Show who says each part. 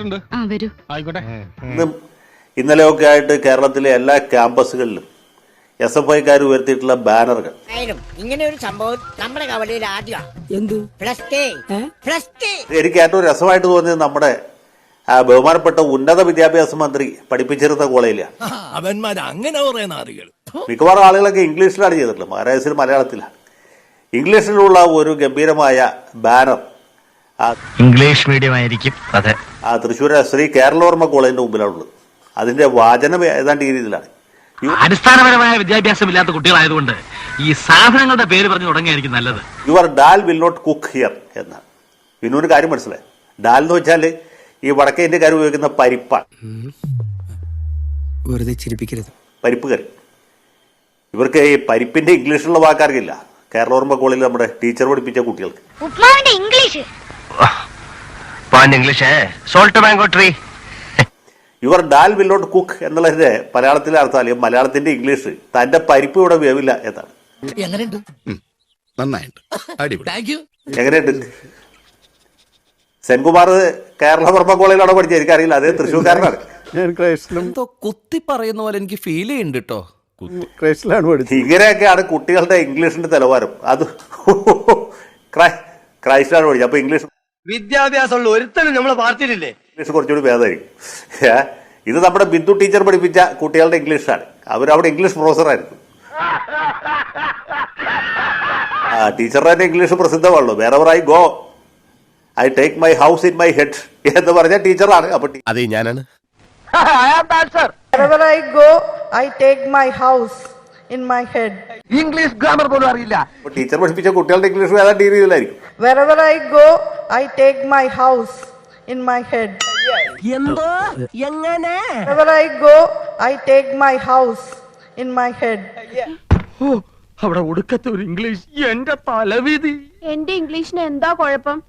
Speaker 1: വന്നിട്ടുണ്ട്.
Speaker 2: വരൂ.
Speaker 1: ആയിക്കോട്ടെ.
Speaker 3: ഇന്നലെയൊക്കെ ആയിട്ട് കേരളത്തിലെ എല്ലാ ക്യാമ്പസുകളിലും SFIക്കാർ ഉയർത്തിയിട്ടുള്ള ബാനറുകൾ.
Speaker 4: ഇങ്ങനെ ഒരു സംഭവം നമ്മുടെ കവലയിൽ ആദ്യമാണ്.
Speaker 3: എനിക്ക് ഏറ്റവും രസമായിട്ട് തോന്നിയത് നമ്മുടെ ബഹുമാനപ്പെട്ട ഉന്നത വിദ്യാഭ്യാസ മന്ത്രി പഠിപ്പിച്ചിരുന്ന കോളേജിലാണ്. മിക്കവാറും ആളുകളൊക്കെ ഇംഗ്ലീഷിലാണ് ചെയ്തിട്ടുള്ളത്, മഹാരാജസിൽ മലയാളത്തിലാണ്. ഇംഗ്ലീഷിലുള്ള ഒരു ഗംഭീരമായ ബാനർ
Speaker 5: ഇംഗ്ലീഷ് മീഡിയം ആയിരിക്കും. അതെ,
Speaker 3: തൃശ്ശൂർ ശ്രീ കേരളവർമ്മ കോളേജിന്റെ മുമ്പിലാണുള്ളത്. അതിന്റെ വാചനം ഏതാണ്ട് ഈ രീതിയിലാണ്:
Speaker 5: അടിസ്ഥാനപരമായ വിദ്യാഭ്യാസം ഇല്ലാത്ത കുട്ടികളായതുകൊണ്ട് ഈ സാധനങ്ങളുടെ പേര് പറഞ്ഞു തുടങ്ങിയായിരിക്കും നല്ലത്.
Speaker 3: Your dal will not cook here എന്നാണ്. പിന്നൊരു കാര്യം മനസ്സിലായി, ഡാൽ എന്ന് വെച്ചാൽ ഈ വടക്കേ ഇന്ത്യക്കാർ ഉപയോഗിക്കുന്ന പരിപ്പാണ്.
Speaker 6: വെറുതെ ചിരിപ്പിക്കരുത്.
Speaker 3: പരിപ്പ് കറി. ഇവർക്ക് ഈ പരിപ്പിന്റെ ഇംഗ്ലീഷിലുള്ള വാക്കറിയില്ല. കേരളവർമ്മ കോളേജിൽ നമ്മുടെ ടീച്ചർ പഠിപ്പിച്ച കുട്ടികൾക്ക് your dal will not cook എന്നുള്ളതിന്റെ മലയാളത്തിലെ അർത്ഥം, അല്ലെങ്കിൽ മലയാളത്തിന്റെ ഇംഗ്ലീഷ് തന്റെ പരിപ്പ് ഇവിടെ വേവില്ല എന്നാണ്. എങ്ങനെയുണ്ട്? സെൻകുമാർ കേരളവർമ്മ കോളേജിലാണ് പഠിച്ചത്, എനിക്കറിയില്ല. അതേ തൃശ്ശൂർക്കാരനാണ്.
Speaker 6: കുത്തി പറയുന്ന പോലെ എനിക്ക് ഫീൽ ചെയ്യുന്നുണ്ട് കേട്ടോ.
Speaker 3: ഇങ്ങനെയൊക്കെയാണ് കുട്ടികളുടെ ഇംഗ്ലീഷിന്റെ നിലവാരം. അത് ക്രൈസ്റ്റിലാണ് പഠിച്ചത്. അപ്പൊ ഇംഗ്ലീഷ്
Speaker 7: വിദ്യാഭ്യാസമുള്ള ഒരുത്തനും നമ്മളെ പാർട്ടിയിലില്ലേ?
Speaker 3: ഇംഗ്ലീഷ് കുറച്ചുകൂടി ഭേദമായിരിക്കും. ഇത് നമ്മുടെ ബിന്ദു ടീച്ചർ പഠിപ്പിച്ച കുട്ടികളുടെ ഇംഗ്ലീഷാണ്. അവരവിടെ ഇംഗ്ലീഷ് പ്രൊഫസറായിരുന്നു. ടീച്ചറുടെ ഇംഗ്ലീഷ് പ്രസിദ്ധമാണല്ലോ. Wherever I go I take my house in my head എന്ന് പറഞ്ഞ ടീച്ചറാണ്. അപ്പൊ
Speaker 5: അതെ, ഞാനാണ്.
Speaker 8: Wherever I go, I take my house in my head.
Speaker 7: English grammar പോലും അറിയില്ല.
Speaker 3: ടീച്ചർ പഠിപ്പിച്ച കുട്ടികളുടെ ഇംഗ്ലീഷ് ഏതാണ്ട് ഈ രീതിയിലായിരിക്കും.
Speaker 8: Wherever I go, I take my house in my head.
Speaker 7: എന്തോ എങ്ങനെ?
Speaker 8: Wherever I go, I take my house in my head.
Speaker 7: അവിടെ ഒടുക്കത്തെ ഒരു ഇംഗ്ലീഷ്. എന്റെ തലവിധി.
Speaker 2: എന്റെ ഇംഗ്ലീഷിന് എന്താ കുഴപ്പം?